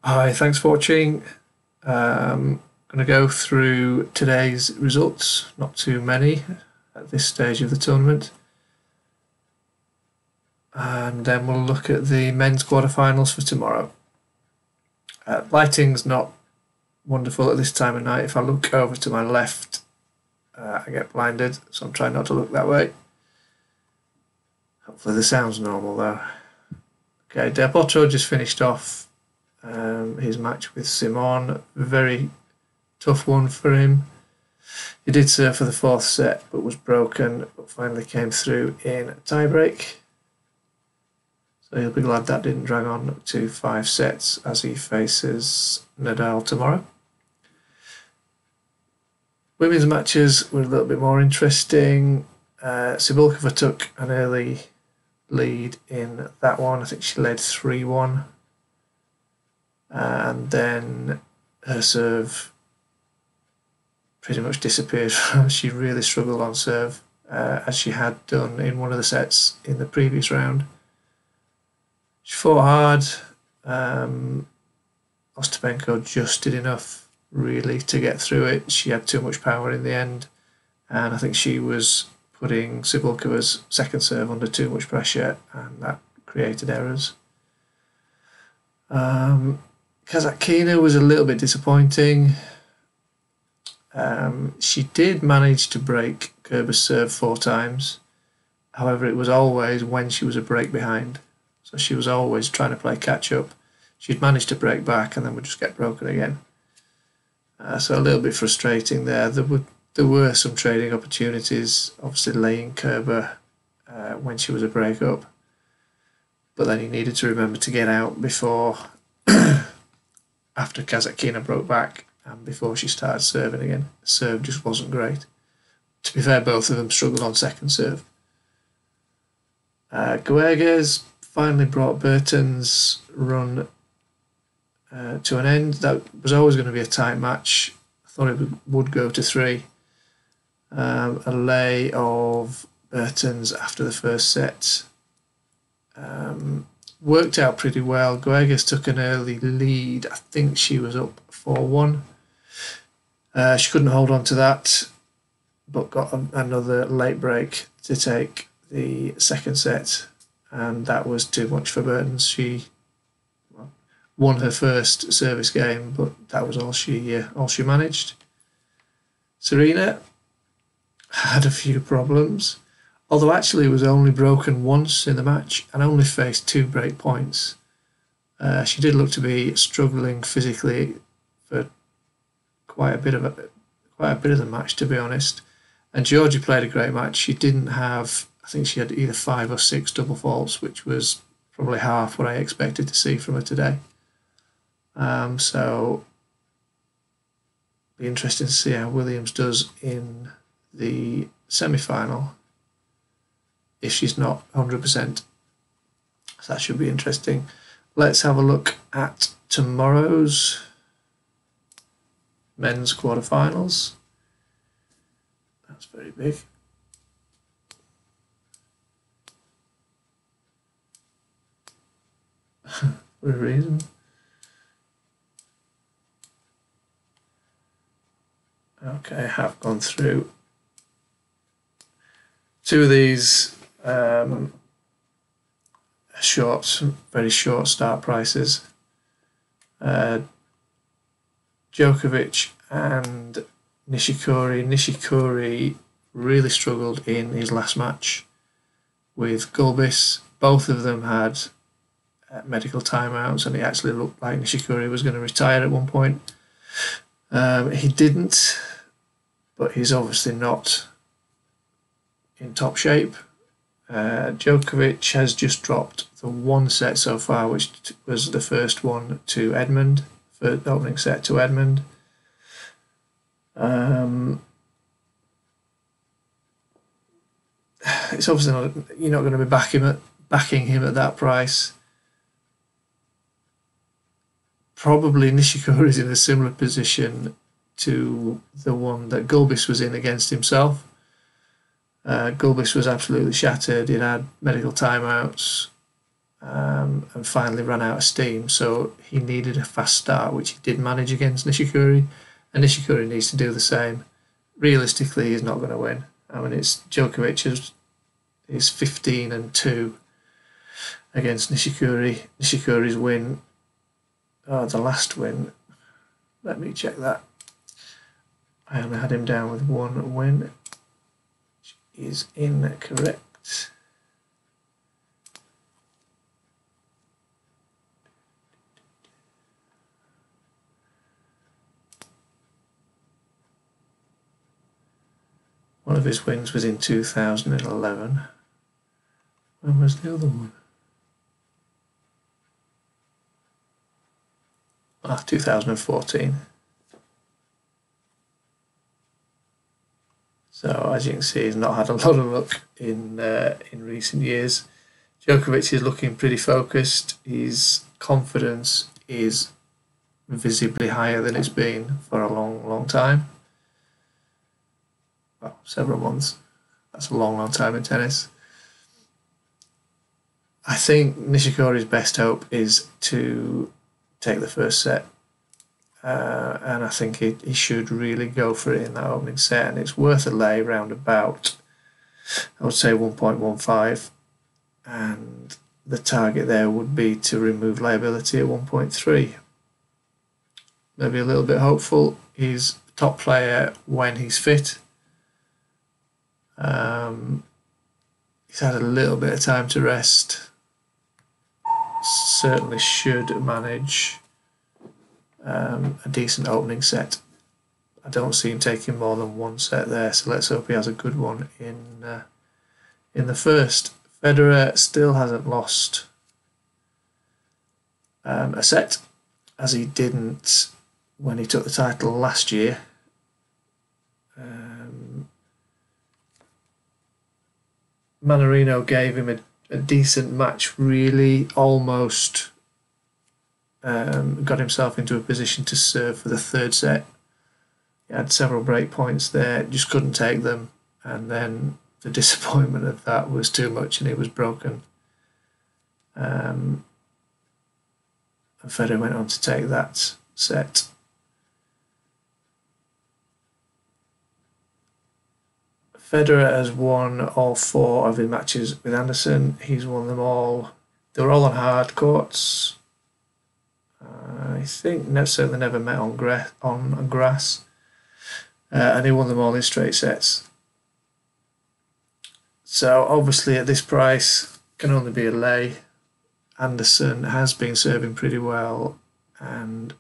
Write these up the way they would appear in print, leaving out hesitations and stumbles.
Hi, thanks for watching. I'm going to go through today's results, not too many at this stage of the tournament. And then we'll look at the men's quarterfinals for tomorrow. Lighting's not wonderful at this time of night. If I look over to my left, I get blinded, so I'm trying not to look that way. Hopefully the sound's normal though. Okay, Del Potro just finished off his match with Simon. Very tough one for him. He did serve for the fourth set but was broken, but finally came through in a tiebreak. So he'll be glad that didn't drag on to 5 sets as he faces Nadal tomorrow. Women's matches were a little bit more interesting. Cibulkova took an early lead in that one. I think she led 3-1. And then her serve pretty much disappeared. She really struggled on serve, as she had done in one of the sets in the previous round. She fought hard. Ostapenko just did enough really to get through it. She had too much power in the end, and I think she was putting Cibulkova's second serve under too much pressure, and that created errors. Kasatkina was a little bit disappointing. She did manage to break Kerber's serve 4 times. However, it was always when she was a break behind. So she was always trying to play catch up. She'd managed to break back and then would just get broken again. So a little bit frustrating there. There were some trading opportunities, obviously laying Kerber when she was a break up. But then he needed to remember to get out before after Kasatkina broke back and before she started serving again. The serve just wasn't great. To be fair, both of them struggled on second serve. Guegues finally brought Burton's run to an end. That was always going to be a tight match. I thought it would go to 3. A lay of Burton's after the first set worked out pretty well. Guegues took an early lead. I think she was up 4-1. She couldn't hold on to that, but got another late break to take the second set, and that was too much for Burton's. She won her first service game, but that was all she managed. Serena had a few problems, although actually was only broken once in the match and only faced 2 break points. She did look to be struggling physically for quite a bit of the match, to be honest. And Georgie played a great match. She didn't have, I think she had either 5 or 6 double faults, which was probably half what I expected to see from her today. So be interesting to see how Williams does in the semi-final if she's not 100%. So that should be interesting. Let's have a look at tomorrow's men's quarterfinals. That's very big. For a reason. Okay, I have gone through 2 of these very short start prices. Djokovic and Nishikori. Nishikori really struggled in his last match with Gulbis. Both of them had medical timeouts, and it actually looked like Nishikori was going to retire at one point. He didn't, but he's obviously not in top shape. Djokovic has just dropped the 1 set so far, which was the first one to Edmund, for the opening set to Edmund. It's obviously not, you're not going to be backing him at that price. Probably Nishikori is in a similar position to the one that Gulbis was in against himself. Gulbis was absolutely shattered. He'd had medical timeouts, and and finally ran out of steam, so he needed a fast start, which he did manage against Nishikori, and Nishikori needs to do the same. Realistically, he's not going to win. I mean, it's Djokovic is 15-2 against Nishikori. Nishikori's win, the last win, let me check that. I only had him down with one win, which is incorrect. One of his wins was in 2011. When was the other one? 2014. So as you can see, he's not had a lot of luck in recent years. Djokovic is looking pretty focused. His confidence is visibly higher than it's been for a long time. Well, several months. That's a long time in tennis. I think Nishikori's best hope is to take the first set, and I think he should really go for it in that opening set, and it's worth a lay round about, I would say, 1.15, and the target there would be to remove liability at 1.3. Maybe a little bit hopeful. He's a top player when he's fit. He's had a little bit of time to rest. Certainly should manage a decent opening set. I don't see him taking more than one set there, so let's hope he has a good one in the first. Federer still hasn't lost a set, as he didn't when he took the title last year. Mannarino gave him a decent match, really, almost got himself into a position to serve for the third set. He had several break points there, just couldn't take them, and then the disappointment of that was too much and he was broken. And Federer went on to take that set. Federer has won all 4 of his matches with Anderson. He's won them all. They were all on hard courts. I think certainly never met on grass. And he won them all in straight sets. So obviously at this price, can only be a lay. Anderson has been serving pretty well, and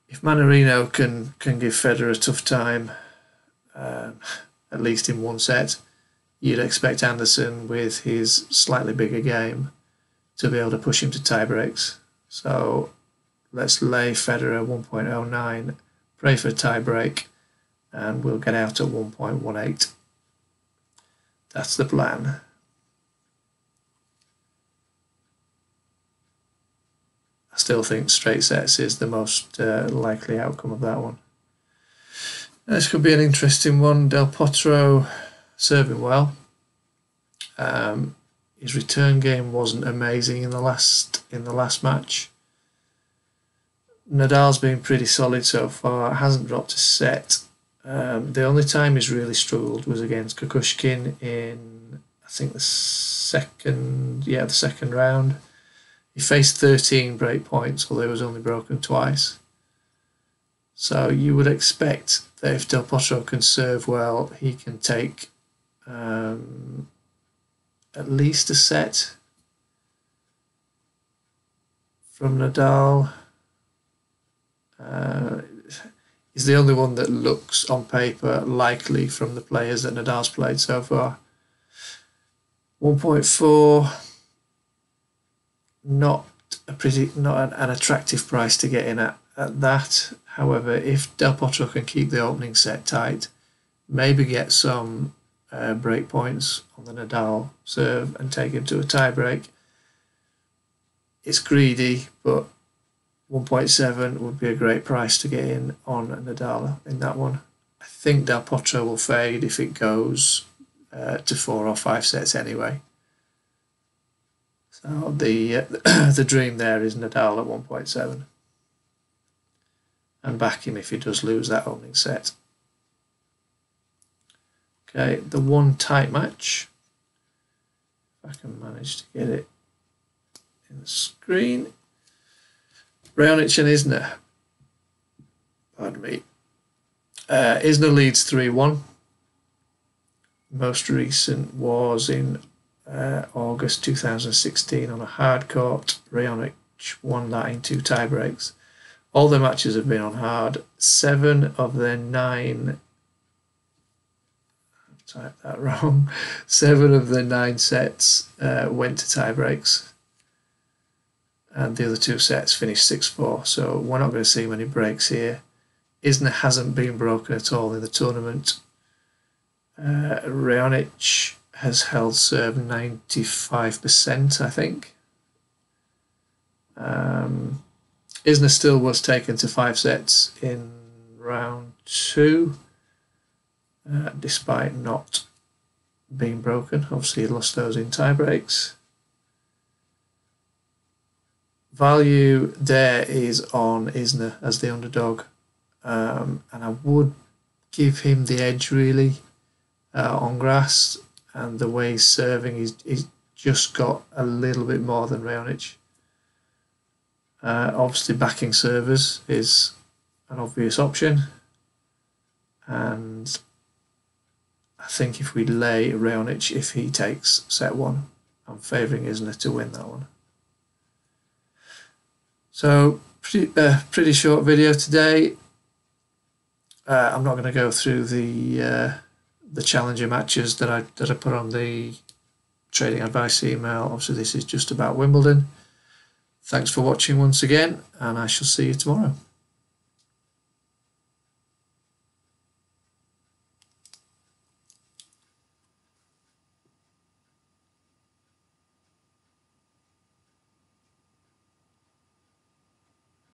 if Mannarino can give Federer a tough time, at least in one set, you'd expect Anderson, with his slightly bigger game, to be able to push him to tie breaks. So let's lay Federer 1.09, pray for a tie break, and we'll get out at 1.18. That's the plan. I still think straight sets is the most likely outcome of that one. This could be an interesting one. Del Potro serving well. His return game wasn't amazing in the last match. Nadal's been pretty solid so far. Hasn't dropped a set. The only time he's really struggled was against Kukushkin in, I think, the second round. He faced 13 break points, although he was only broken twice. So you would expect that if Del Potro can serve well, he can take at least a set from Nadal. He's the only one that looks on paper likely from the players that Nadal's played so far. 1.4, not an attractive price to get in at that. However, if Del Potro can keep the opening set tight, maybe get some break points on the Nadal serve and take him to a tie break, it's greedy, but 1.7 would be a great price to get in on Nadal in that one. I think Del Potro will fade if it goes to 4 or 5 sets anyway. So the the dream there is Nadal at 1.7, and back him if he does lose that opening set. Okay, the one tight match, if I can manage to get it in the screen. Raonic and Isner. Pardon me. Isner leads 3-1. Most recent was in August 2016 on a hard court. Raonic won that in 2 tiebreaks. All their matches have been on hard. 7 of their 9. I've typed that wrong. 7 of their 9 sets went to tiebreaks, and the other 2 sets finished 6-4. So we're not going to see many breaks here. Isner hasn't been broken at all in the tournament. Raonic has held serve 95%, I think. Isner still was taken to 5 sets in round 2, despite not being broken. Obviously, he lost those in tiebreaks. Value there is on Isner as the underdog, and I would give him the edge really on grass, and the way he's serving, he's just got a little bit more than Raonic. Obviously backing servers is an obvious option, and I think if we lay Raonic, if he takes set 1, I'm favouring Isner to win that one. So pretty short video today. I'm not going to go through the challenger matches that I put on the trading advice email. Obviously, this is just about Wimbledon. Thanks for watching once again, and I shall see you tomorrow.